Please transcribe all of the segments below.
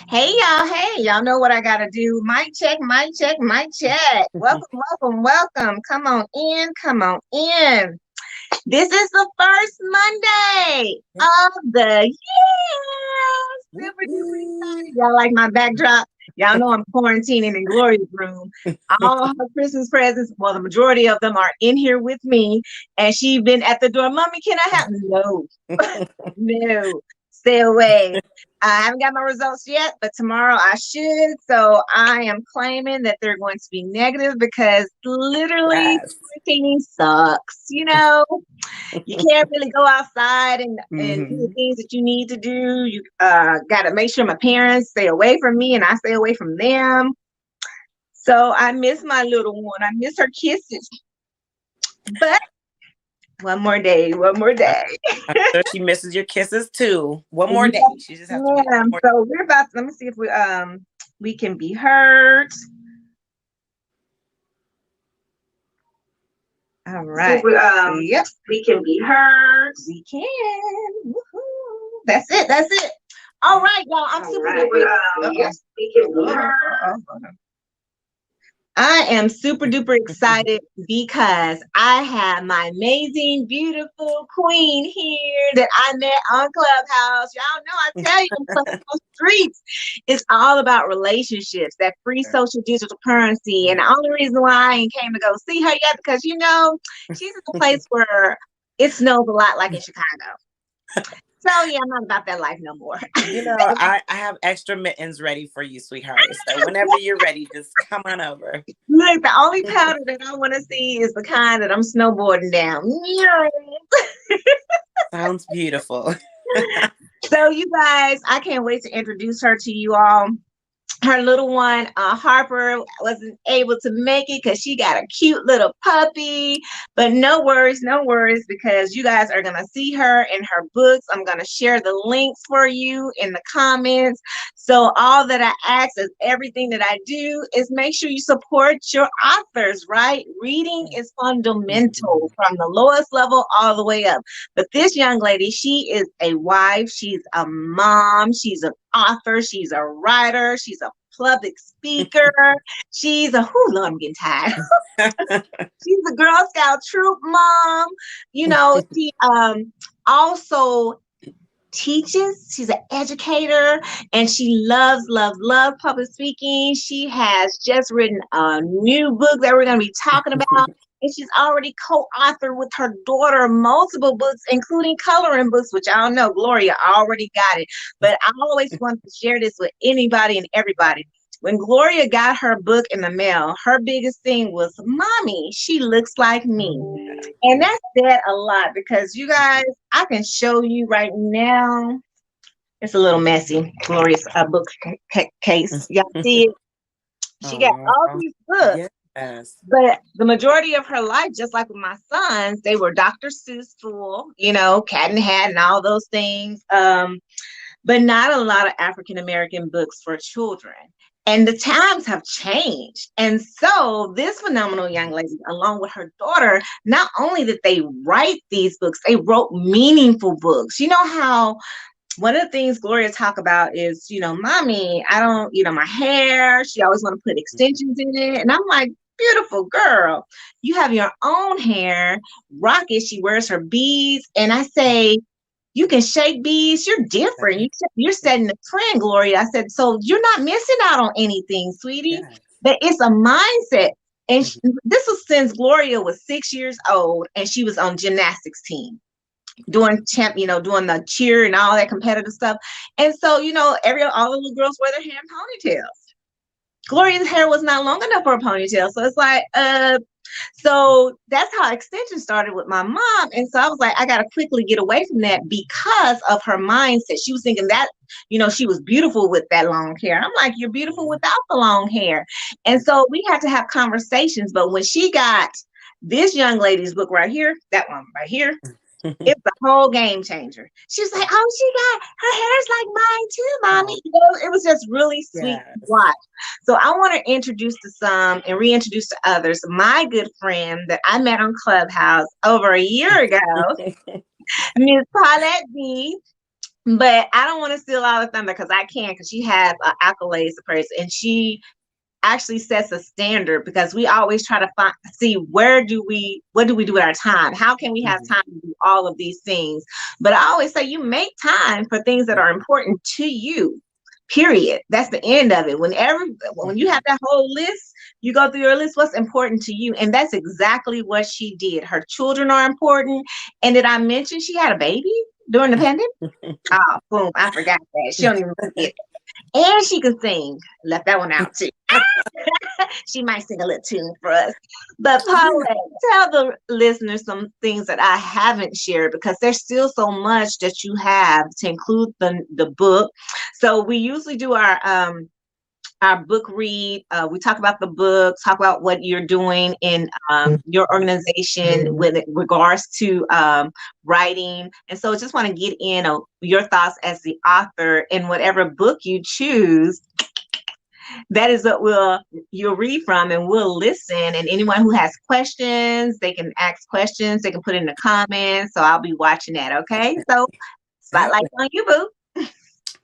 Hey y'all, hey, y'all know what I gotta do. Mic check, mic check, mic check. Welcome, welcome, welcome. Come on in, come on in. This is the first Monday of the year. Super duper excited. Y'all like my backdrop? Y'all know I'm quarantining in Gloria's room. All her Christmas presents, well, the majority of them are in here with me. And she been at the door. Mommy, can I have? No, no, stay away. I haven't got my results yet, but tomorrow I should. So I am claiming that they're going to be negative because literally Yes. quarantining sucks. You can't really go outside and do the hmm things that you need to do. You got to make sure my parents stay away from me and I stay away from them. So I miss my little one. I miss her kisses. But one more day, one more day. I'm sure she misses your kisses too. One more day. Yeah, She just has to wait yeah. one more. So we're about to, let me see if we can be heard. All right. Yep, we can be heard. We can. Woohoo. That's it. That's it. All right, y'all. I'm super duper. Yes, we can be heard. I am super duper excited because I have my amazing, beautiful queen here that I met on Clubhouse. Y'all know I tell you, I'm on the streets. It's all about relationships, that free social digital currency. And the only reason why I ain't came to go see her yet because she's in a place where it snows a lot, like in Chicago. So yeah, I'm not about that life no more. I have extra mittens ready for you, sweetheart. So whenever you're ready, just come on over. Look, the only powder that I want to see is the kind that I'm snowboarding down. Sounds beautiful. So, you guys, I can't wait to introduce her to you all. Her little one, Harper, wasn't able to make it because she got a cute little puppy. But no worries, because you guys are going to see her in her books. I'm going to share the links for you in the comments. So all that I ask is everything that I do is make sure you support your authors, right? Reading is fundamental from the lowest level all the way up. But this young lady, she is a wife, she's a mom, she's an author, she's a writer, she's a public speaker, she's a Lord, I'm getting tired. She's a Girl Scout troop mom. She also teaches. She's an educator and she loves public speaking. She has just written a new book that we're going to be talking about. And she's already co-authored with her daughter multiple books, including coloring books, which I don't know, Gloria already got it. But I always want to share this with anybody and everybody. When Gloria got her book in the mail, her biggest thing was, Mommy, she looks like me. And that said a lot because you guys, I can show you right now. It's a little messy. Gloria's book case. Y'all see it? She got all Aw, these books. yes. But the majority of her life, just like with my sons, they were Dr. Seuss full, Cat in the Hat and all those things. But not a lot of African American books for children. And the times have changed. And so this phenomenal young lady, along with her daughter, not only did they write these books, they wrote meaningful books. You know how one of the things Gloria talk about is, Mommy, I don't, my hair, she always want to put extensions in it. And I'm like, beautiful girl, you have your own hair, rock it. She wears her beads. And I say, you can shake beads. You're different. You're setting the trend, Gloria. I said, so you're not missing out on anything, sweetie. Yes. But it's a mindset. And Mhm. this was since Gloria was 6 years old and she was on gymnastics team doing doing the cheer and all that competitive stuff. And so, all the little girls wear their hair in ponytails. Gloria's hair was not long enough for a ponytail. So it's like, so that's how extension started with my mom. And so I was like, I got to quickly get away from that because of her mindset. She was thinking that, she was beautiful with that long hair. I'm like, you're beautiful without the long hair. And so we had to have conversations. But when she got this young lady's book right here, that one right here, it's a whole game changer. She was like, oh, she got her hair's like mine too, Mommy. It was just really sweet to Yes. watch. So I want to introduce to some and reintroduce to others my good friend that I met on Clubhouse over a year ago, Miss Paulette B. But I don't want to steal all the thunder because I can, because she has accolades to praise, and she actually sets a standard because we always try to see what do we do with our time? How can we have Mhm. time to do all of these things? But I always say you make time for things that are important to you. Period. That's the end of it. When you have Mhm. that whole list, you go through your list, what's important to you. And that's exactly what she did. Her children are important. And did I mention she had a baby during the pandemic? Oh, boom, I forgot that. She don't even forget. And she can sing. Left that one out too. She might sing a little tune for us. But Paulette, tell the listeners some things that I haven't shared because there's still so much that you have to include the book. So we usually do our book read. We talk about the book, talk about what you're doing in your organization with regards to writing. And so I just want to get in your thoughts as the author in whatever book you choose. That is what you'll read from, and we'll listen. And anyone who has questions, they can ask questions, they can put in the comments. So I'll be watching that. Okay. So spotlight Exactly. on you, boo.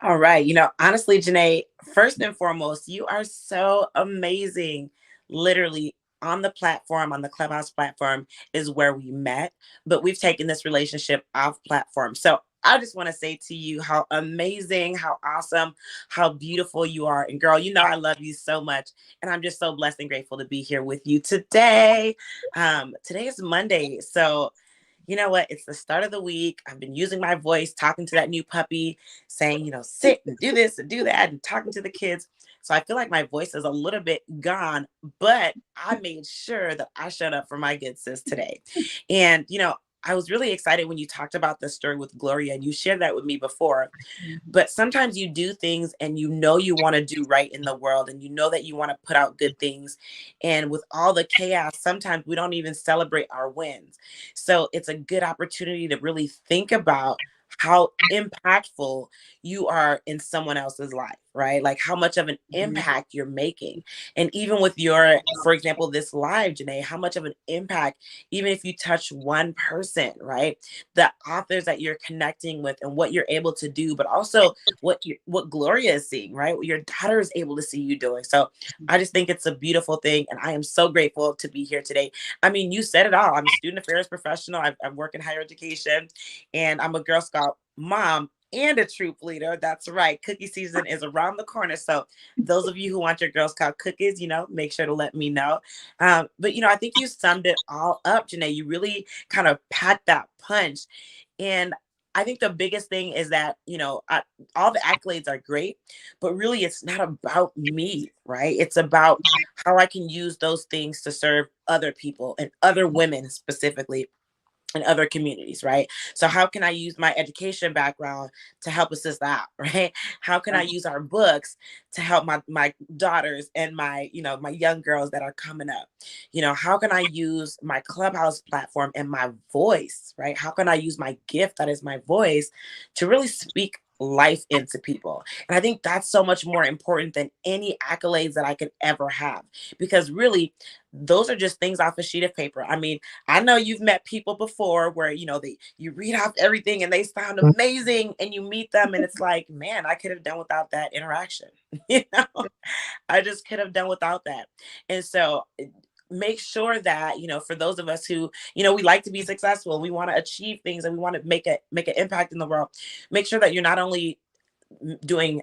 All right. Honestly, Janae, first and foremost, you are so amazing. Literally, on the platform, on the Clubhouse platform, is where we met, but we've taken this relationship off platform. So I just want to say to you how amazing, how awesome, how beautiful you are. And girl, I love you so much. And I'm just so blessed and grateful to be here with you today. Today is Monday. So you know what? It's the start of the week. I've been using my voice, talking to that new puppy, saying, sit and do this and do that, and talking to the kids. So I feel like my voice is a little bit gone, but I made sure that I showed up for my good sis today. And, I was really excited when you talked about the story with Gloria and you shared that with me before. But sometimes you do things and you want to do right in the world and you know that you want to put out good things. And with all the chaos, sometimes we don't even celebrate our wins. So it's a good opportunity to really think about how impactful you are in someone else's life, right? Like how much of an impact you're making. And even with for example, this live, Janae, how much of an impact, even if you touch one person, right? The authors that you're connecting with and what you're able to do, but also what Gloria is seeing, right? What your daughter is able to see you doing. So I just think it's a beautiful thing. And I am so grateful to be here today. I mean, you said it all. I'm a student affairs professional. I work in higher education and I'm a Girl Scout mom and a troop leader. That's right. Cookie season is around the corner. So those of you who want your Girl Scout cookies, make sure to let me know. But I think you summed it all up, Janae. You really kind of packed that punch. And I think the biggest thing is that, all the accolades are great, but really it's not about me, right? It's about how I can use those things to serve other people and other women specifically in other communities, right? So how can I use my education background to help assist out, right? How can I use our books to help my daughters and my young girls that are coming up? How can I use my Clubhouse platform and my voice, right? How can I use my gift that is my voice to really speak life into people? And I think that's so much more important than any accolades that I could ever have, because really those are just things off a sheet of paper. I mean, I know you've met people before where you read off everything and they sound amazing and you meet them and it's like, man, I could have done without that interaction. you know, I just could have done without that. And so make sure that, for those of us who, we like to be successful, we want to achieve things and we want to make an impact in the world, make sure that you're not only doing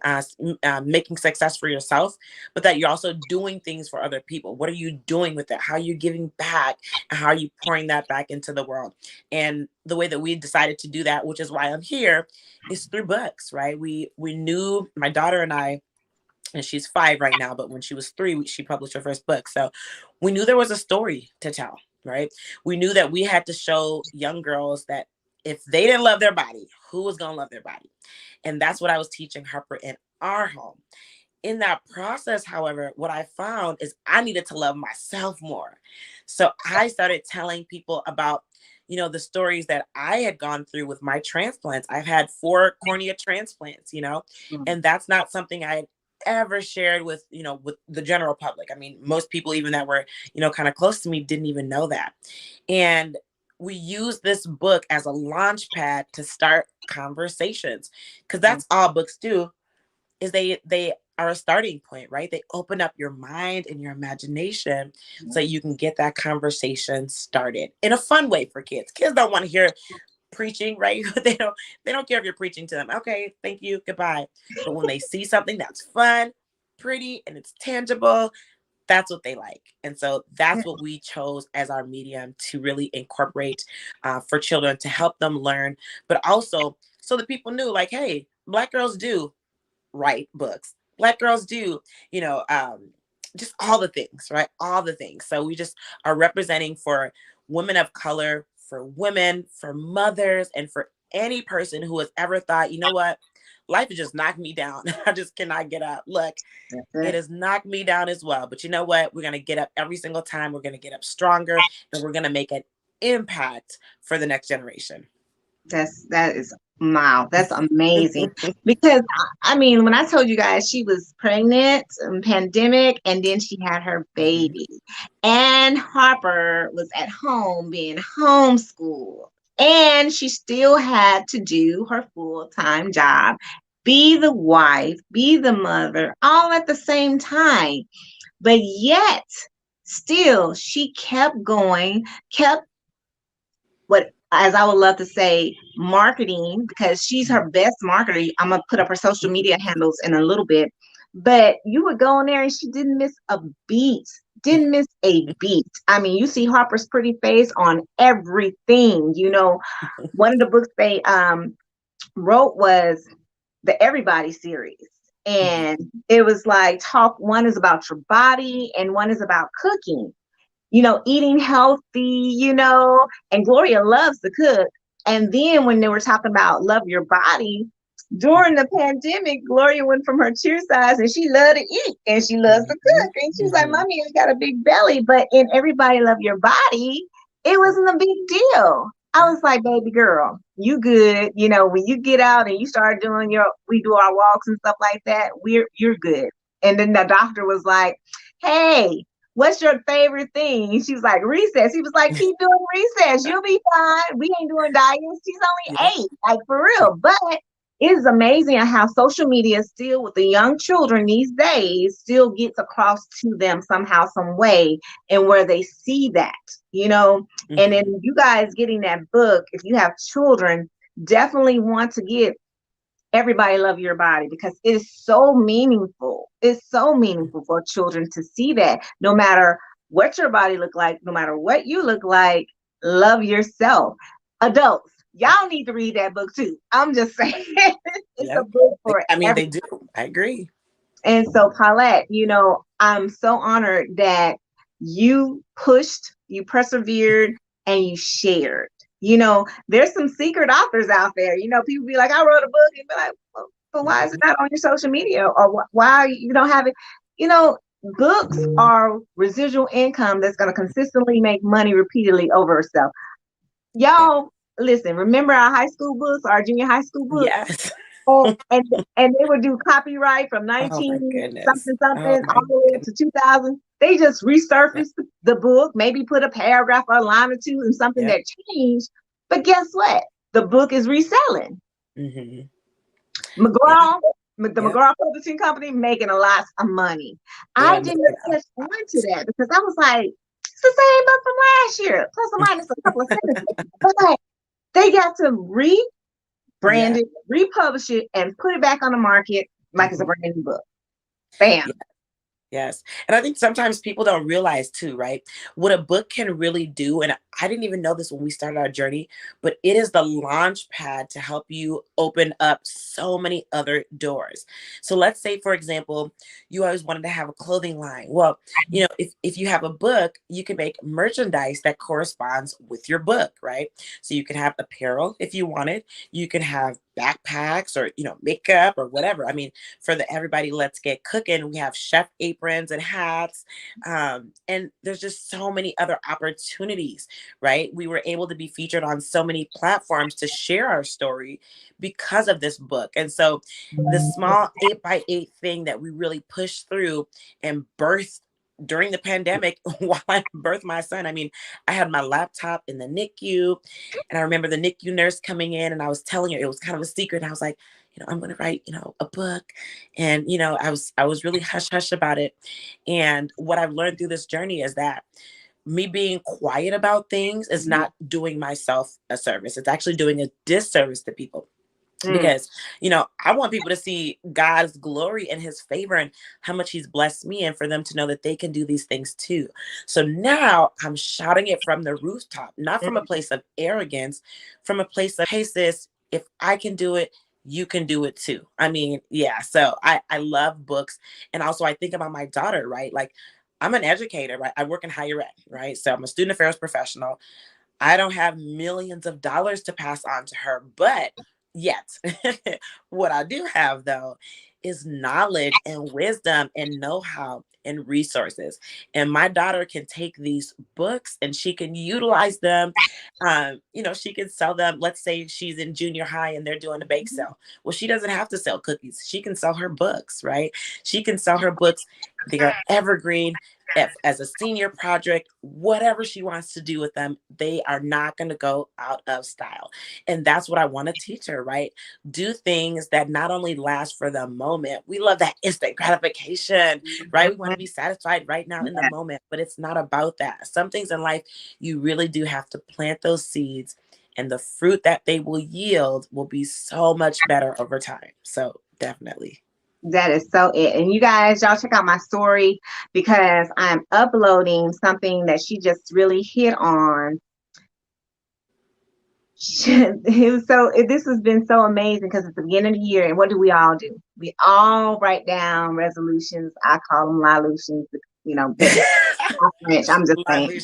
making success for yourself, but that you're also doing things for other people. What are you doing with it? How are you giving back, and how are you pouring that back into the world? And the way that we decided to do that, which is why I'm here, is through books, right? We knew, my daughter and I, and she's 5 right now, but when she was 3 she published her first book. So we knew there was a story to tell, right? We knew that we had to show young girls that if they didn't love their body, who was going to love their body? And that's what I was teaching Harper in our home. In that process, however, what I found is I needed to love myself more. So I started telling people about, the stories that I had gone through with my transplants. I've had 4 cornea transplants, and that's not something I had ever shared with, with the general public. I mean, most people, even that were, kind of close to me, didn't even know that. And we use this book as a launch pad to start conversations, because that's all books do, is they are a starting point, right? They open up your mind and your imagination so you can get that conversation started in a fun way for kids. Kids don't want to hear preaching, right? They don't care if you're preaching to them. Okay, thank you, goodbye. But when they see something that's fun, pretty, and it's tangible, that's what they like. And so that's what we chose as our medium to really incorporate for children, to help them learn, but also so that people knew, like, hey, Black girls do write books. Black girls do, you know, just all the things, right? All the things. So we just are representing for women of color, for women, for mothers, and for any person who has ever thought, you know what, life has just knocked me down. I just cannot get up. Look, it has knocked me down as well. But you know what? We're going to get up every single time. We're going to get up stronger, and we're going to make an impact for the next generation. That is wow, that's amazing. Because I mean, when I told you guys she was pregnant and pandemic, and then she had her Mhm. baby, and Harper was at home being homeschooled, and she still had to do her full-time job, be the wife, be the mother, all at the same time. But yet, still, she kept going, kept what, as I would love to say, marketing, because she's her best marketer. I'm gonna put up her social media handles in a little bit. But you would go in there and she didn't miss a beat. Didn't miss a beat. I mean, you see Harper's pretty face on everything. One of the books they wrote was the Everybody series. Mhm. And it was like one is about your body and one is about cooking, eating healthy, and Gloria loves to cook. And then when they were talking about love your body, during the pandemic, Gloria went from her cheer size and she loved to eat and she loves to Mhm. cook. And she's like, Mhm. Mommy, I got a big belly. But in Everybody Love Your Body, it wasn't a big deal. I Yeah. was like, baby girl, you good. When you get out and you start doing we do our walks and stuff like that, you're good. And then the doctor was like, hey, what's your favorite thing? And she was like, recess. He was like, keep doing recess. You'll be fine. We ain't doing diets. She's Yeah. only 8, like for real. But it is amazing how social media still, with the young children these days, still gets across to them somehow, some way, and where they see that, you know. And then Mhm. you guys getting that book, if you have children, definitely want to get Everybody Love Your Body, because it is so meaningful. It's so meaningful for children to see that no matter what your body look like, no matter what you look like, love yourself. Adults, y'all need to read that book too. I'm just saying, it's a Yep. book for I mean, they everyone. do. I agree. And so, Paulette, I'm so honored that you pushed, you persevered, and you shared. There's some secret authors out there. People be like, I wrote a book, and be like, well, but why is it Mhm. not on your social media? Or why you don't have it? You know, Books are residual income that's going to consistently make money repeatedly over itself. Yeah. Y'all, listen, remember our high school books, our junior high school books? Yes. Oh, and they would do copyright from Oh my 19 goodness. something Oh something my all the way up goodness. to 2000. They just Yep. resurfaced the book, maybe put a paragraph or a line or two and something Yep. that changed. But guess what? The book is reselling. Mhm. Yeah. McGraw, the Yep. McGraw Publishing Company, making a lot of money. They I are didn't making catch on to that because I was like, it's the same book from last year, plus or minus a couple of sentences. But they got to rebrand Yeah. it, republish it, and put it back on the market like it's a Mhm. brand new book. Bam. Yes. And I think sometimes people don't realize too, right? What a book can really do. And I didn't even know this when we started our journey, but it is the launch pad to help you open up so many other doors. So let's say, for example, you always wanted to have a clothing line. Well, if you have a book, you can make merchandise that corresponds with your book, right? So you can have apparel if you wanted, you can have backpacks or, makeup or whatever. I mean, for the Everybody Let's Get Cooking, we have chef aprons and hats. And there's just so many other opportunities, right? We were able to be featured on so many platforms to share our story because of this book. And so the small 8x8 thing that we really pushed through and birthed during the pandemic, while I birthed my son, I mean, I had my laptop in the NICU, and I remember the NICU nurse coming in, and I was telling her, it was kind of a secret. And I was like, I'm going to write, a book. And, I was really hush hush about it. And what I've learned through this journey is that me being quiet about things is not doing myself a service. It's actually doing a disservice to people, because I want people to see God's glory and his favor and how much he's blessed me, and for them to know that they can do these things too. So now I'm shouting it from the rooftop, not from a place of arrogance, from a place of, hey sis, if I can do it, you can do it too. I mean, yeah. So I love books. And also I think about my daughter, right? Like, I'm an educator, right? I work in higher ed, right? So I'm a student affairs professional. I don't have millions of dollars to pass on to her, but yet, what I do have though is knowledge and wisdom and know-how and resources. And my daughter can take these books and she can utilize them. She can sell them. Let's say she's in junior high and they're doing a bake sale. Well, she doesn't have to sell cookies. She can sell her books, right? She can sell her books. They are evergreen. If, as a senior project, whatever she wants to do with them, they are not going to go out of style. And that's what I want to teach her, right? Do things that not only last for the moment. We love that instant gratification, right? We want to be satisfied right now in the moment, but it's not about that. Some things in life, you really do have to plant those seeds, and the fruit that they will yield will be so much better over time. So definitely. That is so it. And you guys, y'all check out my story, because I'm uploading something that she just really hit on. This has been so amazing, because it's the beginning of the year, and what do? We all write down resolutions. I call them lilutions, French. I'm just saying.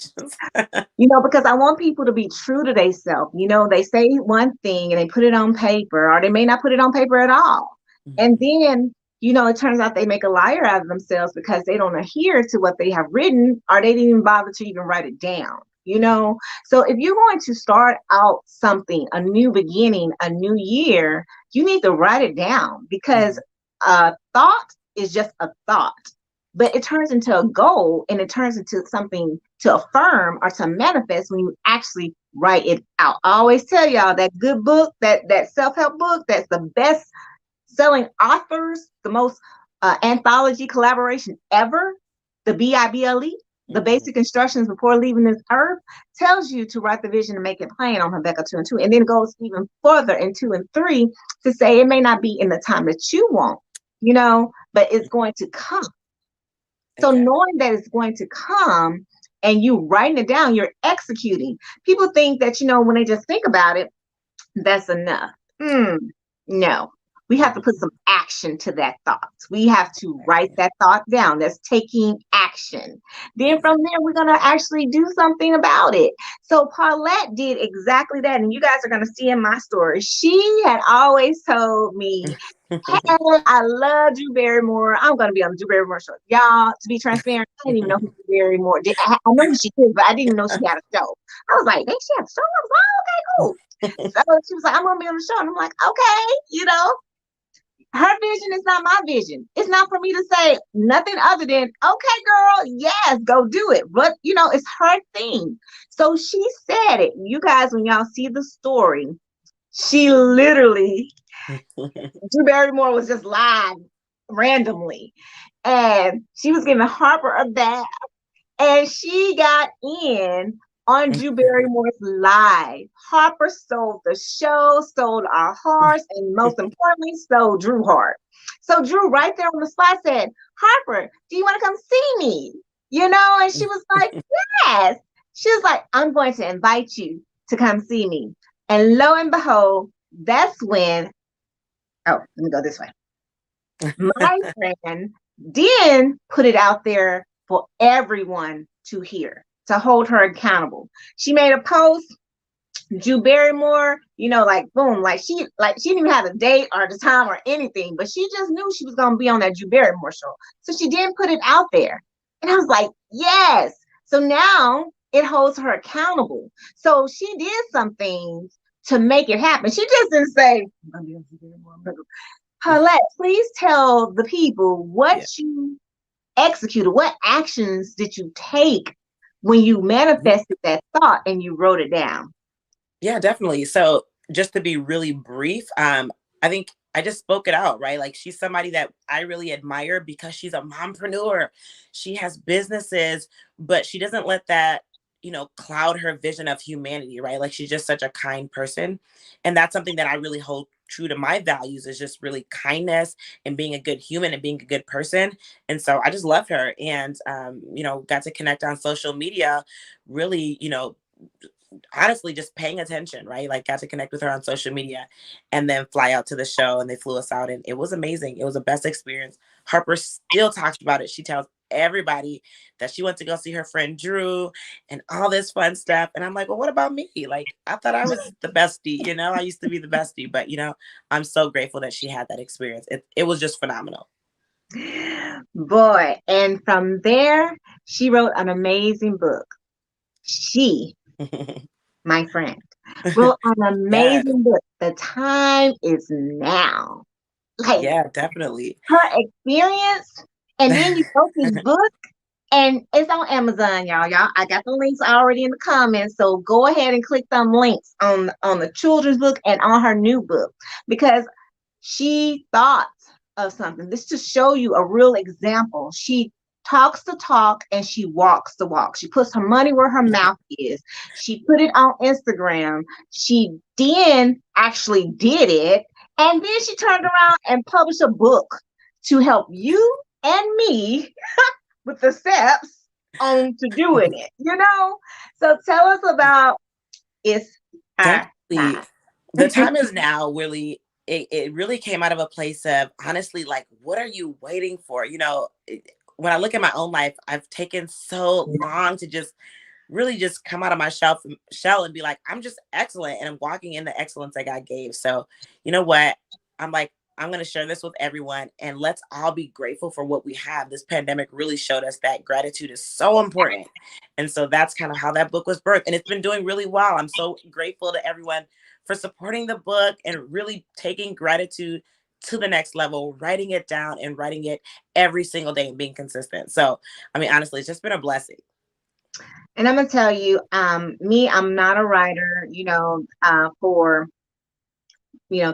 Because I want people to be true to themselves. They say one thing and they put it on paper, or they may not put it on paper at all. And then it turns out they make a liar out of themselves, because they don't adhere to what they have written, or they didn't even bother to even write it down. So if you're going to start out something, a new beginning, a new year, you need to write it down, because a thought is just a thought, but it turns into a goal, and it turns into something to affirm or to manifest when you actually write it out. I always tell y'all that good book, that self-help book, that's the best selling authors, the most anthology collaboration ever, the BIBLE, the basic instructions before leaving this earth, tells you to write the vision and make it plain on Habakkuk 2 and 2. And then it goes even further in 2 and 3 to say it may not be in the time that you want, but it's going to come. So knowing that it's going to come and you writing it down, you're executing. People think that, when they just think about it, that's enough. No. We have to put some action to that thought. We have to write that thought down. That's taking action. Then from there, we're going to actually do something about it. So Paulette did exactly that. And you guys are going to see in my story. She had always told me, hey, I love Drew Barrymore. I'm going to be on the Drew Barrymore show. Y'all, to be transparent, I didn't even know who Drew Barrymore did. I know who she is, but I didn't even know she had a show. I was like, hey, she had a show? I was like, oh, okay, cool. So she was like, I'm going to be on the show. And I'm like, okay, her vision is not my vision. It's not for me to say nothing other than, okay, girl, yes, go do it. But, it's her thing. So she said it. You guys, when y'all see the story, she literally, Drew Barrymore was just live randomly. And she was giving Harper a bath. And she got in on Drew Barrymore's live. Harper sold the show, sold our hearts, and most importantly, sold Drew heart. So Drew right there on the spot said, Harper, do you want to come see me? And she was like, yes. She was like, I'm going to invite you to come see me. And lo and behold, that's when, let me go this way. My friend then put it out there for everyone to hear, to hold her accountable. She made a post, Drew Barrymore, like boom, like she didn't even have a date or the time or anything, but she just knew she was gonna be on that Drew Barrymore show. So she didn't put it out there. And I was like, yes. So now it holds her accountable. So she did some things to make it happen. She just didn't say, I'm gonna be on Drew Barrymore. Paulette, please tell the people what you executed? What actions did you take when you manifested that thought and you wrote it down? Yeah, definitely. So just to be really brief, I think I just spoke it out, right? Like she's somebody that I really admire because she's a mompreneur. She has businesses, but she doesn't let that, cloud her vision of humanity, right? Like she's just such a kind person. And that's something that I really hold true to my values is just really kindness and being a good human and being a good person. And so I just love her and got to connect on social media, really, honestly just paying attention, right? Like got to connect with her on social media and then fly out to the show and they flew us out and it was amazing. It was the best experience. Harper still talks about it. She tells everybody that she went to go see her friend Drew and all this fun stuff. And I'm like, well, what about me? Like, I thought I was the bestie, I used to be the bestie, but I'm so grateful that she had that experience. It was just phenomenal. Boy, and from there, she wrote an amazing book. She, my friend, wrote an Yeah. amazing book. The time is now. Like Yeah, definitely. her experience, and then you wrote this book, and it's on Amazon, y'all. Y'all, I got the links already in the comments, so go ahead and click them links on the children's book and on her new book because she thought of something. This to show you a real example. She talks the talk and she walks the walk. She puts her money where her mouth is. She put it on Instagram. She then actually did it. And then she turned around and published a book to help you and me with the steps on to doing it. So tell us about it's our Definitely. time. The time is now really it really came out of a place of honestly like what are you waiting for? When I look at my own life, I've taken so long to just really just come out of my shell and be like, I'm just excellent and I'm walking in the excellence that God gave. So, you know what? I'm like, I'm going to share this with everyone and let's all be grateful for what we have. This pandemic really showed us that gratitude is so important. And so that's kind of how that book was birthed. And it's been doing really well. I'm so grateful to everyone for supporting the book and really taking gratitude to the next level, writing it down and writing it every single day and being consistent. So, I mean, honestly, it's just been a blessing. And I'm gonna tell you, me, I'm not a writer, for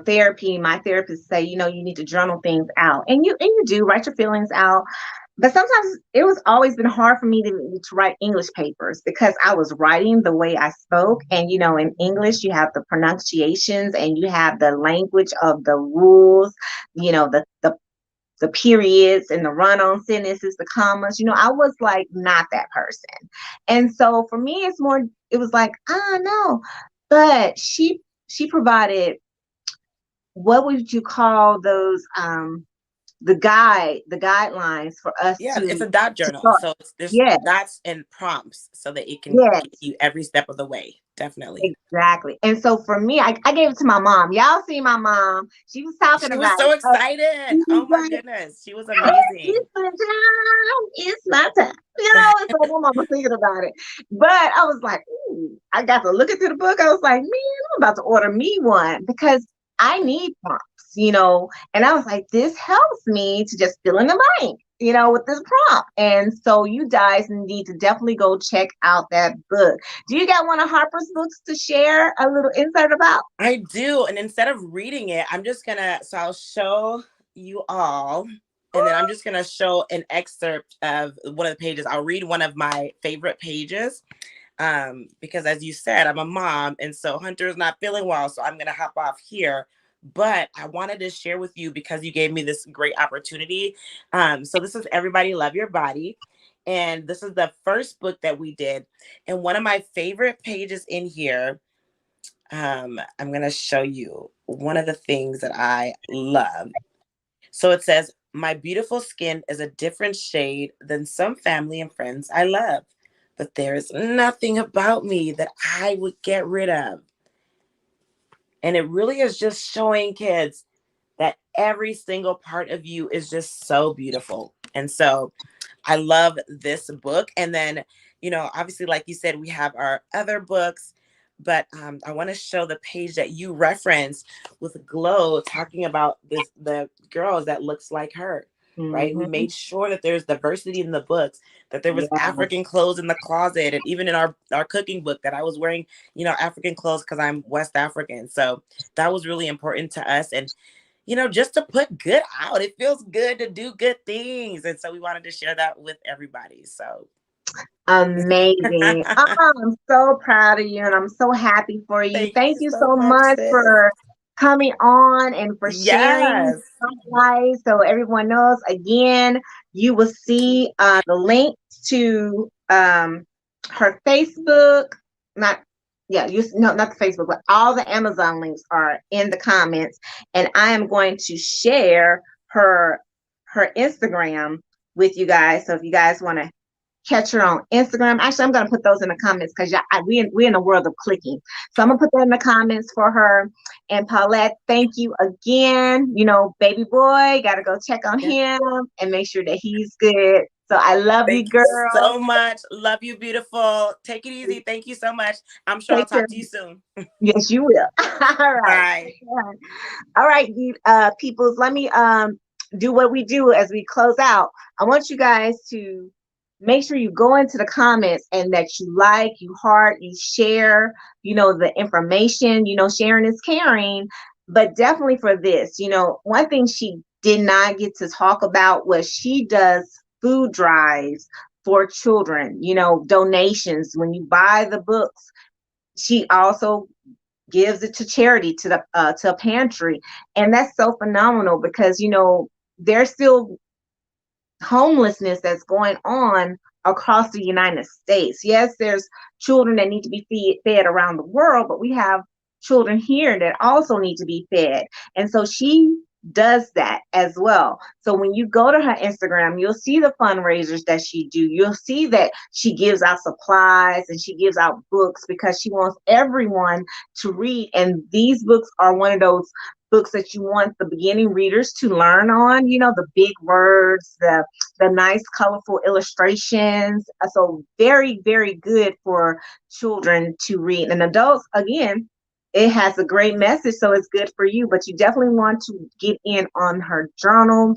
therapy. My therapist say, you need to journal things out. And you do write your feelings out. But sometimes it was always been hard for me to write English papers because I was writing the way I spoke. And in English you have the pronunciations and you have the language of the rules, the periods and the run-on sentences, the commas. I was like not that person. And so for me, it was like, no. But she provided, what would you call those, the guidelines for us Yeah, to it's a dot journal. start. So there's Yes, dots and prompts so that it can yes. get you every step of the way. Definitely. Exactly. And so for me, I gave it to my mom. Y'all see my mom. She was talking She was about so it. So excited. she was Oh my like, goodness. She was it's amazing. my time. It's my time. And so my mom was thinking about it. But I was like, ooh, I got to look into the book. I was like, man, I'm about to order me one because I need prompts. And I was like, this helps me to just fill in the blank, with this prompt. And so you guys need to definitely go check out that book. Do you got one of Harper's books to share a little insert about? I do. And instead of reading it, so I'll show you all, and then I'm just going to show an excerpt of one of the pages. I'll read one of my favorite pages. Because as you said, I'm a mom, and so Hunter is not feeling well, so I'm gonna hop off here. But I wanted to share with you because you gave me this great opportunity. So this is Everybody Love Your Body, and this is the first book that we did. And one of my favorite pages in here, I'm gonna show you one of the things that I love. So it says, my beautiful skin is a different shade than some family and friends I love, but there is nothing about me that I would get rid of. And it really is just showing kids that every single part of you is just so beautiful. And so I love this book. And then, obviously, like you said, we have our other books, but I want to show the page that you referenced with Glow talking about the girls that looks like her. right? We Mm-hmm. made sure that there's diversity in the books, that there was Yes. African clothes in the closet, and even in our cooking book that I was wearing, African clothes because I'm West African. So that was really important to us. And just to put good out. It feels good to do good things. And so we wanted to share that with everybody. So Amazing. Oh, I'm so proud of you and I'm so happy for you. thank Thank you you so so much, much sis. for coming on and for sharing Yes. life. So everyone knows, again, you will see the link to her Facebook, not yeah, no, not the Facebook, but all the Amazon links are in the comments. And I am going to share her Instagram with you guys. So if you guys want to catch her on Instagram. Actually, I'm gonna put those in the comments because we in the world of clicking. So I'm gonna put that in the comments for her. And Paulette, thank you again. Baby boy, gotta go check on Yeah. him and make sure that he's good. So I love you, Thank you girl. so much. Love you, beautiful. Take it easy. Thank you so much. I'm sure I'll Take care. talk to you soon. Yes, you will. All right. Bye. All right, you peoples, let me do what we do as we close out. I want you guys to make sure you go into the comments and that you like, you heart, you share, the information. Sharing is caring, but definitely for this, one thing she did not get to talk about was she does food drives for children, donations. When you buy the books, she also gives it to charity, to a pantry. And that's so phenomenal because there's still homelessness that's going on across the United States. Yes, there's children that need to be fed around the world, but we have children here that also need to be fed. And so she does that as well. So when you go to her Instagram, you'll see the fundraisers that she do. You'll see that she gives out supplies and she gives out books because she wants everyone to read. And these books are one of those books that you want the beginning readers to learn on, the big words, the nice colorful illustrations. So very, very good for children to read. And adults, again, it has a great message, so it's good for you, but you definitely want to get in on her journal.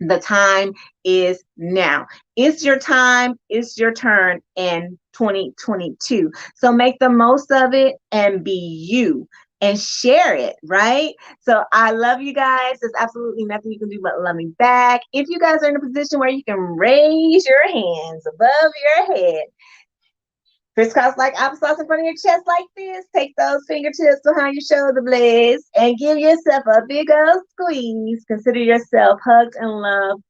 The time is now. It's your time. It's your turn in 2022. So make the most of it and be you and share it, right? So I love you guys. There's absolutely nothing you can do but love me back. If you guys are in a position where you can raise your hands above your head, crisscross like applesauce in front of your chest like this. Take those fingertips behind your shoulder blades and give yourself a big old squeeze. Consider yourself hugged and loved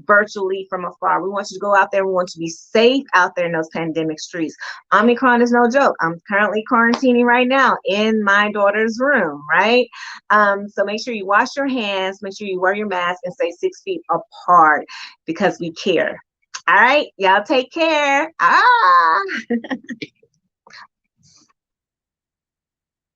virtually from afar. We want you to go out there. We want you to be safe out there in those pandemic streets. Omicron is no joke. I'm currently quarantining right now in my daughter's room, right? So make sure you wash your hands. Make sure you wear your mask and stay 6 feet apart because we care. All right, y'all take care. Ah.